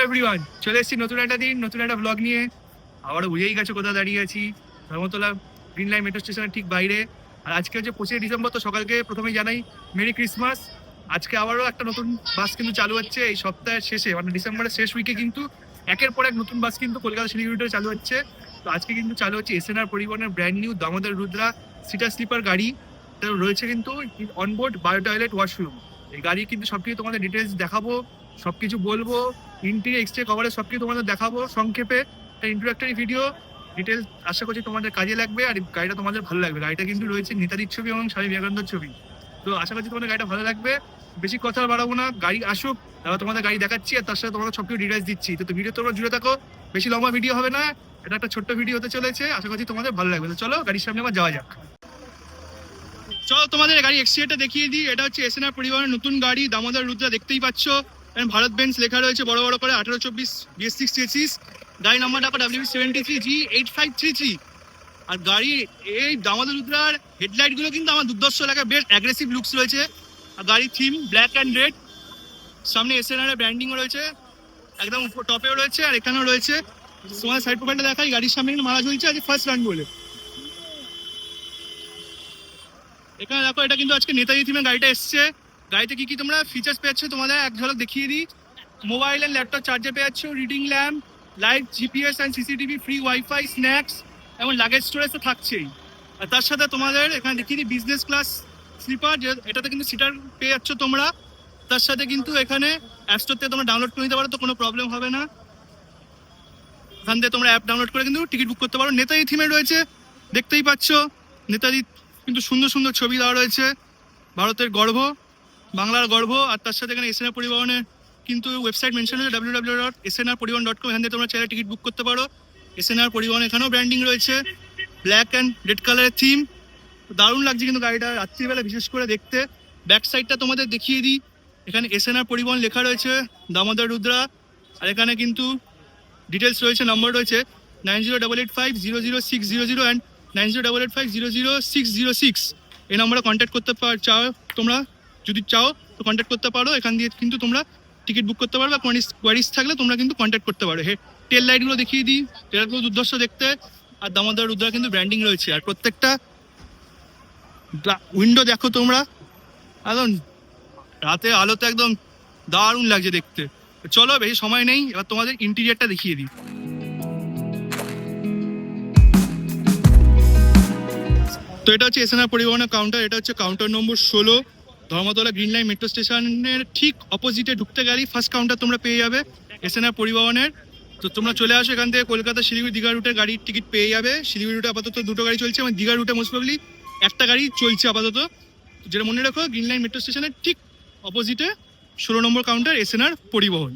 Everyone, চলে এসেছি নতুন একটা দিন, নতুন একটা ব্লগ নিয়ে। আবারও বুঝেই গেছো কোথায় দাঁড়িয়ে আছি, ধর্মতলা গ্রিন লাইন মেট্রো স্টেশনের ঠিক বাইরে। আর আজকে হচ্ছে 25 ডিসেম্বর, তো সকালকে প্রথমেই জানাই মেরি ক্রিসমাস। আজকে আবারও একটা নতুন বাস কিন্তু চালু হচ্ছে এই সপ্তাহের শেষে, মানে ডিসেম্বরের শেষ উইকে কিন্তু একের পর এক নতুন বাস কিন্তু কলকাতা শিলিগুড়িতে চালু হচ্ছে। তো আজকে কিন্তু চালু হচ্ছে এসএনআর পরিবহনের brand new Damodar Rudra seater sleeper গাড়ি। তো রয়েছে কিন্তু অনবোর্ড বায়ো টয়লেট ওয়াশরুম। এই গাড়ি কিন্তু সবকিছু তোমাদের ডিটেলস দেখাবো, সবকিছু বলবো, ইন্টেরিয়র এক্সটেরিয়র কভারেজ সবকিছু তোমাদের দেখাবো সংক্ষেপে। একটা ইন্ট্রোডাক্টরি ভিডিও ডিটেলস আশা করছি তোমাদের কাজে লাগবে আর গাড়িটা তোমাদের ভালো লাগবে। গাড়িটা কিন্তু রয়েছে নেতাজির ছবি এবং স্বামী বিবেকানন্দের ছবি। তো আশা করছি তোমাদের গাড়িটা ভালো লাগবে। বেশি কথা বাড়াবো না, গাড়ি আসুক, তারপর তোমাদের গাড়ি দেখাচ্ছি আর তার সাথে তোমাদের সবকিছু ডিটেলস দিচ্ছি। তো ভিডিও তোমরা জুড়ে থাকো, বেশি লম্বা ভিডিও হবে না, এটা একটা ছোট্ট ভিডিও হতে চলেছে, আশা করছি তোমাদের ভালো লাগবে। তো চলো গাড়ির সামনে আবার যাওয়া যাক। চলো তোমাদের গাড়ি এক্সটিরিয়রটা দেখিয়ে দিই। এটা হচ্ছে এসএনআর পরিবহনের নতুন গাড়ি দামোদর রুদ্রা, দেখতেই পাচ্ছ। এখানে ভারত বেঞ্চ লেখা রয়েছে বড় বড় করে, 1824 BS6 চেসিস। গাড়ি নাম্বার ডাকা WB73G8533। আর গাড়ি এই দামোদর রুদ্রার হেডলাইট গুলো কিন্তু আমার দুর্দর্শ লাগে, বেশ অ্যাগ্রেসিভ লুকস রয়েছে। আর গাড়ির থিম ব্ল্যাক অ্যান্ড রেড, সামনে এসএনআর এর ব্র্যান্ডিংও রয়েছে, একদম উপর টপেও রয়েছে আর এখানেও রয়েছে। তোমার সাইড প্রোফাইলটা দেখাই, গাড়ির সামনে কিন্তু মারা ঝুলছে, আজকে ফার্স্ট রান বলে। এখানে দেখো, এটা কিন্তু আজকে নেতাজি থিমের গাড়িটা এসছে। গাড়িতে কি কি তোমরা ফিচার্স পেয়েছো তোমাদের এক ঝলক দেখিয়ে দিই। মোবাইল অ্যান্ড ল্যাপটপ চার্জার পেয়েছো, reading lamp, live GPS and CCTV, free wifi, snacks এবং লাগেজ স্টোরেজ তো থাকছেই। আর তার সাথে তোমাদের এখানে দেখিয়ে দিই বিজনেস ক্লাস স্লিপার, এটাতে কিন্তু সিটার পেয়ে যাচ্ছ তোমরা। তার সাথে কিন্তু এখানে অ্যাপ স্টোর থেকে তোমরা ডাউনলোড করে নিতে পারো, তো কোনো প্রবলেম হবে না। এখান থেকে তোমরা অ্যাপ ডাউনলোড করে কিন্তু টিকিট বুক করতে পারো। নেতাজি থিমে রয়েছে, দেখতেই পাচ্ছ নেতাজি কিন্তু সুন্দর সুন্দর ছবি দেওয়া রয়েছে, ভারতের গর্ব, বাংলার গর্ব। আর তার সাথে এখানে এসএনআর পরিবহনের কিন্তু ওয়েবসাইট মেনশন হয়েছে www.snrporiban.com, এখান থেকে তোমরা চাইলে টিকিট বুক করতে পারো। এসএনআর পরিবহন এখানেও ব্র্যান্ডিং রয়েছে, ব্ল্যাক অ্যান্ড রেড কালারের থিম, দারুণ লাগছে কিন্তু গাড়িটা রাত্রিবেলা বিশেষ করে দেখতে। ব্যাক সাইডটা তোমাদের দেখিয়ে দিই, এখানে এসএনআর পরিবহন লেখা রয়েছে দামোদর রুদ্রা। আর এখানে কিন্তু ডিটেলস রয়েছে, নম্বর রয়েছে 9088500600 অ্যান্ড 9088500606। এই নম্বরে কন্ট্যাক্ট করতে চাও তোমরা, যদি চাও তো কন্ট্যাক্ট করতে পারো। এখান দিয়ে কিন্তু তোমরা টিকিট বুক করতে পারো, বা কোয়ারিজ থাকলে তোমরা কিন্তু কন্ট্যাক্ট করতে পারো। টেল লাইটগুলো দেখিয়ে দিই, টেলগুলো দুর্ধর্ষ দেখতে। আর দামোদর রুদ্রা কিন্তু ব্র্যান্ডিং রয়েছে, আর প্রত্যেকটা উইন্ডো দেখো তোমরা, একদম রাতে আলোতে একদম দারুণ লাগছে দেখতে। চলো বেশি সময় নেই, এবার তোমাদের ইন্টেরিয়রটা দেখিয়ে দিই। তো এটা হচ্ছে এসএনআর পরিবহনের কাউন্টার, এটা হচ্ছে কাউন্টার নম্বর 16, ধর্মতলা গ্রিন লাইন মেট্রো স্টেশনের ঠিক অপোজিটে ঢুকতে গেলেই ফার্স্ট কাউন্টার তোমরা পেয়ে যাবে এসএনআর পরিবহনের। তো তোমরা চলে আসো, এখান থেকে কলকাতা শিলিগুড়ি দীঘা রুটের গাড়ির টিকিট পেয়ে যাবে। শিলিগুড়ি রুটে আপাতত দুটো গাড়ি চলছে এবং দীঘা রুটে মোস্ট প্রবলি একটা গাড়ি চলছে আপাতত। যেটা মনে রাখো, গ্রিন লাইন মেট্রো স্টেশনের ঠিক অপোজিটে 16 নম্বর কাউন্টার এসএনআর পরিবহন।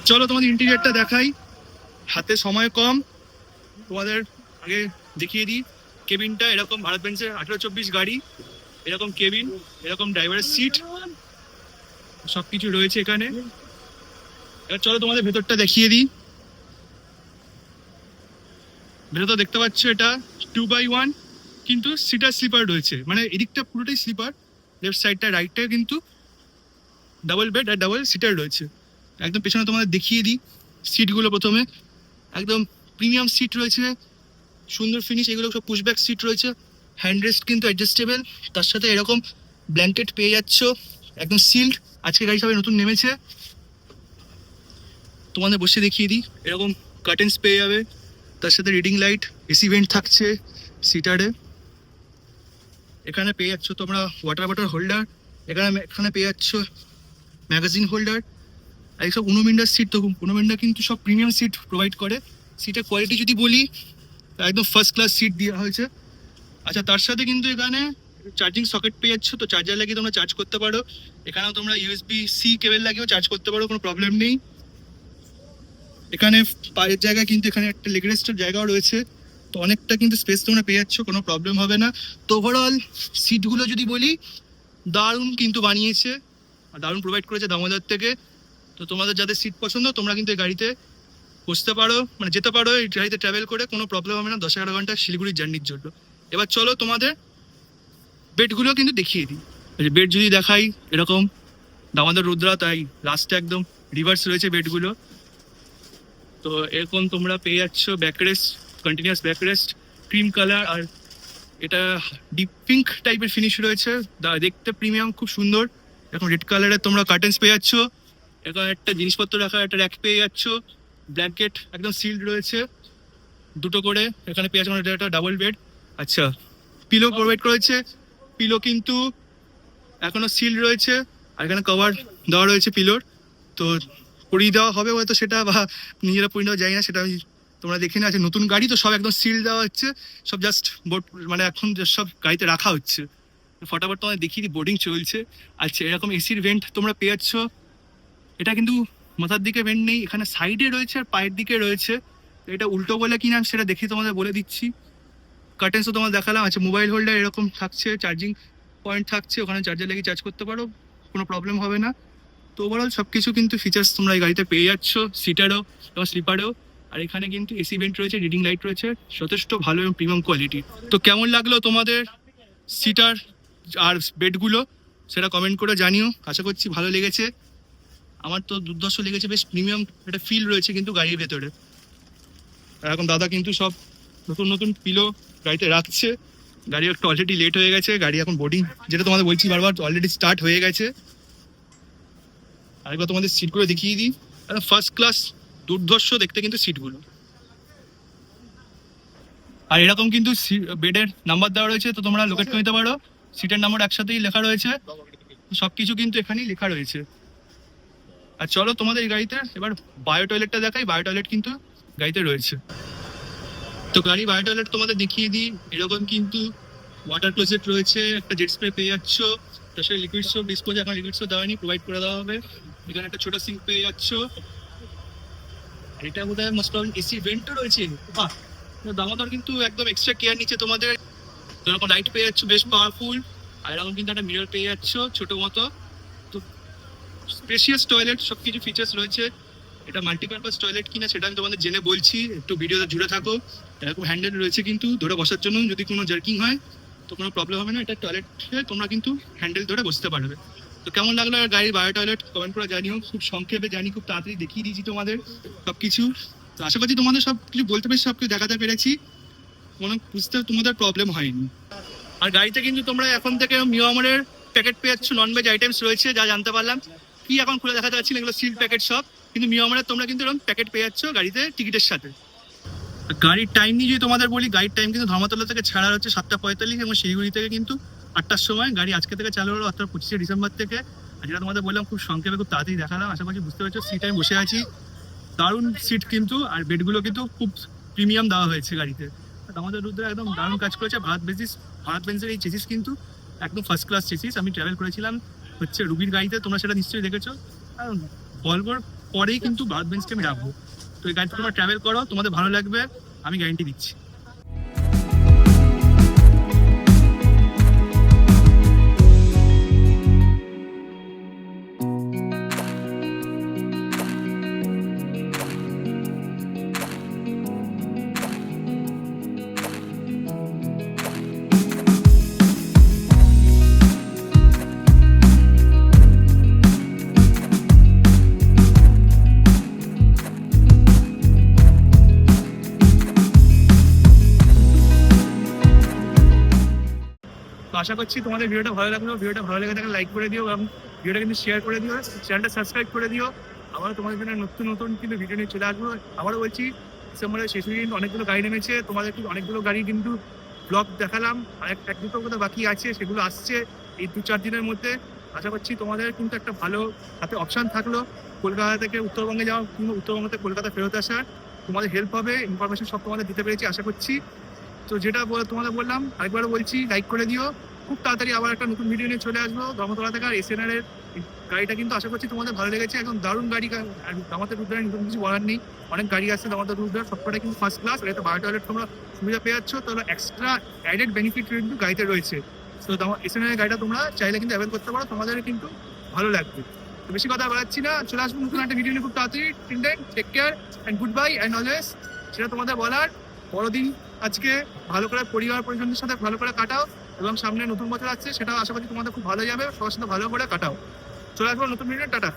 চলো তোমাদের ইন্টেরিয়রটা দেখাই, হাতে সময় কম, তোমাদের আগে দেখিয়ে দিই। কেবিনটা এরকম, ভারত বেঞ্চের 1824 গাড়ি, এরকম কেবিন, এরকম ড্রাইভারের সিট, সবকিছু রয়েছে এখানে। এবার চলো তোমাদের ভেতরটা দেখিয়ে দিই। ভেতরটা দেখতে পাচ্ছ, এটা 2x1 কিন্তু সিটার স্লিপার রয়েছে, মানে এদিকটা পুরোটাই স্লিপার, লেফট সাইডটা রাইটটা কিন্তু ডাবল বেড আর ডাবল সিটার রয়েছে। একদম পেছনে তোমাদের দেখিয়ে দিই সিটগুলো। প্রথমে একদম প্রিমিয়াম সিট রয়েছে, সুন্দর ফিনিশ, এগুলো সব পুশব্যাক সিট রয়েছে, হ্যান্ড রেস্ট কিন্তু অ্যাডজাস্টেবল, তার সাথে এরকম ব্ল্যাঙ্কেট পেয়ে যাচ্ছ, একদম সিল্ড। আজকে গাড়ি সবাই নতুন নেমেছে, তোমাদের বসে দেখিয়ে দিই, এরকম কার্টেন্স পেয়ে যাবে, তার সাথে রিডিং লাইট, এসি ভেন্ট থাকছে সিটারে। এখানে পেয়ে যাচ্ছ তোমরা ওয়াটার বটল হোল্ডার, এখানে পেয়ে যাচ্ছ ম্যাগাজিন হোল্ডার। আর এইসব উনোমিন্ডার সিট, তো উনোমিন্ডা কিন্তু সব প্রিমিয়াম সিট প্রোভাইড করে। সিটের কোয়ালিটি যদি বলি, একদম ফার্স্ট ক্লাস সিট দেওয়া হয়েছে। আচ্ছা, তার সাথে কিন্তু এখানে চার্জিং সকেট পেয়ে যাচ্ছ, তো চার্জার লাগিয়ে তোমরা চার্জ করতে পারো। এখানেও তোমরা USB-C কেবল লাগিয়েও চার্জ করতে পারো, কোনো প্রবলেম নেই। এখানে পায়ের জায়গা কিন্তু এখানে একটা লেগ রেস্টের জায়গাও রয়েছে, তো অনেকটা কিন্তু স্পেস তোমরা পেয়ে যাচ্ছ, কোনো প্রবলেম হবে না। তো ওভারঅল সিটগুলো যদি বলি, দারুণ কিন্তু বানিয়েছে আর দারুণ প্রোভাইড করেছে দামোদর থেকে। তো তোমাদের যাদের সিট পছন্দ তোমরা কিন্তু এই গাড়িতে বসতে পারো, মানে যেতে পারো এই গাড়িতে ট্রাভেল করে, কোনো প্রবলেম হবে না 10-11 ঘন্টা শিলিগুড়ির জার্নির জন্য। এবার চলো তোমাদের বেডগুলো কিন্তু দেখিয়ে দিই। বেড যদি দেখাই, এরকম দামোদর রুদ্রা, তাই লাস্টে একদম রিভার্স রয়েছে বেডগুলো। তো এরকম তোমরা পেয়ে যাচ্ছ backrest, continuous backrest, cream colour, আর এটা ডিপ পিঙ্ক টাইপের ফিনিশ রয়েছে, দেখতে প্রিমিয়াম, খুব সুন্দর। এখন রেড কালারের তোমরা কার্টেন্স পেয়ে যাচ্ছ, এখন একটা জিনিসপত্র রাখা একটা র্যাক পেয়ে যাচ্ছ, ব্ল্যাঙ্কেট একদম সিল্ড রয়েছে দুটো করে, এখানে পেয়ে যাচ্ছ একটা ডাবল বেড। আচ্ছা, পিলো প্রোভাইড করেছে, পিলো কিন্তু এখনো সিল রয়েছে, আর এখানে কভার দেওয়া রয়েছে পিলোর। তো পরিয়ে দেওয়া হবে হয়তো সেটা, বা নিজেরা পরিয়ে দেওয়া যায় না সেটা আমি তোমরা দেখে না। আছে নতুন গাড়ি তো সব একদম সিল দেওয়া হচ্ছে, সব জাস্ট বোর্ড, মানে এখন সব গাড়িতে রাখা হচ্ছে। ফটাফট তোমাদের দেখিয়ে দিই, বোর্ডিং চলছে। আচ্ছা, এরকম এসির ভেন্ট তোমরা পেয়ে যাচ্ছ, এটা কিন্তু মাথার দিকে ভেন্ট নেই, এখানে সাইডে রয়েছে আর পায়ের দিকে রয়েছে। এটা উল্টো বলে কিনা সেটা দেখে তোমাদের বলে দিচ্ছি। কার্টেন্সও তোমার দেখালাম। আচ্ছা, মোবাইল হোল্ডার এরকম থাকছে, চার্জিং পয়েন্ট থাকছে, ওখানে চার্জার লাগিয়ে চার্জ করতে পারো, কোনো প্রবলেম হবে না। তো ওভারঅল সব কিছু কিন্তু ফিচার্স তোমরা এই গাড়িতে পেয়ে যাচ্ছ, সিটারও এবং স্লিপারেও। আর এখানে কিন্তু এসি ভেন্ট রয়েছে, রিডিং লাইট রয়েছে, যথেষ্ট ভালো এবং প্রিমিয়াম কোয়ালিটি। তো কেমন লাগলো তোমাদের সিটার আর বেডগুলো সেটা কমেন্ট করে জানিও, আশা করছি ভালো লেগেছে। আমার তো দুর্ধর্ষ লেগেছে, বেশ প্রিমিয়াম একটা ফিল রয়েছে কিন্তু গাড়ির ভেতরে। আর এখন দাদা কিন্তু সব নতুন নতুন পিলো গাড়িতে রাখছে। গাড়ি একটু অলরেডি লেট হয়ে গেছে, গাড়ি এখন বোর্ডিং, যেটা তোমাদের বলছি বারবার, অলরেডি স্টার্ট হয়ে গেছে। আরেকবার তোমাদের সিটগুলো দেখিয়ে দিই, ফার্স্ট ক্লাস দুর্ধর্ষ দেখতে কিন্তু সিটগুলো। আর এরকম কিন্তু বেডের নাম্বার দেওয়া রয়েছে, তো তোমরা লোকেট করে নিতে পারো। সিটের নাম্বার একসাথেই লেখা রয়েছে, সবকিছু কিন্তু এখানেই লেখা রয়েছে। আর চলো তোমাদের এই গাড়িতে এবার বায়ো টয়লেটটা দেখাই। বায়ো টয়লেট কিন্তু গাড়িতে রয়েছে। তো গাড়ি বায়ো টয়লেট তোমাদের দেখিয়ে দিই, এরকম কিন্তু ওয়াটার ক্লোজেট রয়েছে, একটা জেট স্প্রে পেয়ে যাচ্ছ, তার সাথে লিকুইড সোপ ডিসপোজ, এখন লিকুইড সোপ দেওয়া হয়নি, প্রোভাইড করে দেওয়া হবে। এখানে একটা ছোট সিঙ্ক পেয়ে যাচ্ছ, আর এটা বোধ হয় মোস্ট প্রবলি এসি ভেন্টও রয়েছে। বাহ, দামোদর কিন্তু একদম এক্সট্রা কেয়ার নিচ্ছে তোমাদের। তো এরকম লাইট পেয়ে যাচ্ছ বেশ পাওয়ারফুল, আর এরকম কিন্তু একটা মিরর পেয়ে যাচ্ছ ছোট মতো। তো স্পেশিয়াস টয়লেট, সব কিছু ফিচার্স রয়েছে। এটা মাল্টিপারপাস টয়লেট কিনা সেটা আমি তোমাদের জেনে বলছি, একটু ভিডিওতে জুড়ে থাকো। এরকম হ্যান্ডেল রয়েছে কিন্তু ধরে বসার জন্য, যদি কোনো জার্কিং হয় তো কোনো প্রবলেম হবে না। এটা টয়লেটে তোমরা কিন্তু হ্যান্ডেল ধরে বসতে পারবে। তো কেমন লাগলো গাড়ির বায়ো টয়লেট কমেন্ট করে জানিও। খুব সংক্ষেপে জানি, খুব তাড়াতাড়ি দেখিয়ে দিয়েছি তোমাদের সব কিছু। তো আশা করছি তোমাদের সব কিছু বলতে পেরেছি, সব কিছু দেখাতে পেরেছি, কোনো বুঝতে তোমাদের প্রবলেম হয়নি। আর গাড়িতে কিন্তু তোমরা এখন থেকে মিওয়ামরের প্যাকেট পেয়ে যাচ্ছ, ননভেজ আইটেমস রয়েছে যা জানতে পারলাম। কি এখন খুলে দেখাতে পারছি না, এগুলো সিল প্যাকেট সব, কিন্তু মিওয়ামরের তোমরা কিন্তু এরকম প্যাকেট পেয়ে যাচ্ছ গাড়িতে টিকিটের সাথে। গাড়ির টাইম নিয়ে যদি তোমাদের বলি, গাড়ির টাইম কিন্তু ধর্মতলা থেকে ছাড়া হচ্ছে 7:45 এবং শিলিগুড়ি থেকে কিন্তু 8টার সময়। গাড়ি আজকে থেকে চালু হলো অর্থাৎ 25শে ডিসেম্বর থেকে। আর যেটা তোমাদের বললাম খুব সংক্ষেপে খুব তাড়াতাড়ি দেখালাম, আশা করছি বুঝতে পারছো। সিট আমি বসে আছি, দারুণ সিট কিন্তু, আর বেডগুলো কিন্তু খুব প্রিমিয়াম দেওয়া হয়েছে গাড়িতে। আমাদের রুদ্র একদম দারুণ কাজ করেছে। ভারত বেঞ্জের এই চেসিস কিন্তু একদম ফার্স্ট ক্লাস চেসিস। আমি ট্রাভেল করেছিলাম হচ্ছে রুবির গাড়িতে, তোমরা সেটা নিশ্চয়ই দেখেছো। আর ভলভোর পরেই কিন্তু ভারত বেঞ্জকে আমি রাখবো। তো এই গাড়িতে তোমরা ট্রাভেল করো, তোমাদের ভালো লাগবে, আমি গ্যারান্টি দিচ্ছি। আশা করছি তোমাদের ভিডিওটা ভালো লাগলো। ভিডিওটা ভালো লেগে থাকলে লাইক করে দিও এবং ভিডিওটা কিন্তু শেয়ার করে দিও, চ্যানেলটা সাবস্ক্রাইব করে দিও। আবার তোমাদের জন্য নতুন নতুন কিন্তু ভিডিও নিয়ে চলে আসবো। আবারও বলছি, ডিসেম্বরের শেষ দিন অনেকগুলো গাড়ি নেমেছে, তোমাদের কিন্তু অনেকগুলো গাড়ি কিন্তু ব্লগ দেখালাম, আর এক দুটো কোথাও বাকি আছে, সেগুলো আসছে এই 2-4 দিনের মধ্যে। আশা করছি তোমাদের কিন্তু একটা ভালো হাতে অপশান থাকলো কলকাতা থেকে উত্তরবঙ্গে যাওয়া কিংবা উত্তরবঙ্গ থেকে কলকাতা ফেরত আসার, তোমাদের হেল্প হবে, ইনফরমেশন সব তোমাদের দিতে পেরেছি আশা করছি। তো যেটা তোমাদের বললাম, আরেকবারও বলছি, লাইক করে দিও, খুব তাড়াতাড়ি আবার একটা নতুন ভিডিও নিয়ে চলে আসবো ধর্মতলা থেকে। আর এসএনআর এর গাড়িটা কিন্তু আশা করছি তোমাদের ভালো লেগেছে, একদম দারুণ গাড়ি। আর দামাতে রুদ্রায় নতুন কিছু বলার নেই, অনেক গাড়ি আসছে দামাতে রুদ্রার, সবকটা কিন্তু ফার্স্ট ক্লাস। এটা বায়ো টয়লেট তোমরা সুবিধা পেয়ে যাচ্ছ, তাহলে এক্সট্রা অ্যাডেড বেনিফিট কিন্তু গাড়িতে রয়েছে। তো এসএনআর এর গাড়িটা তোমরা চাইলে কিন্তু অ্যাভেল করতে পারো, তোমাদের কিন্তু ভালো লাগবে। তো বেশি কথা বলাচ্ছি না, চলে আসবো নতুন একটা ভিডিও নিয়ে খুব তাড়াতাড়ি। Till then take care and good bye and always. সেটা তোমাদের বলার, বড়দিন আজকে ভালো করে পরিবার পরিজনদের সাথে ভালো করে কাটাও, এবং সামনে নতুন বছর আসছে, সেটাও আশা করি তোমাদের খুব ভালো যাবে, সবার সাথে ভালো করে কাটাও। চলে আসবো নতুন ভিডিও, টাটা।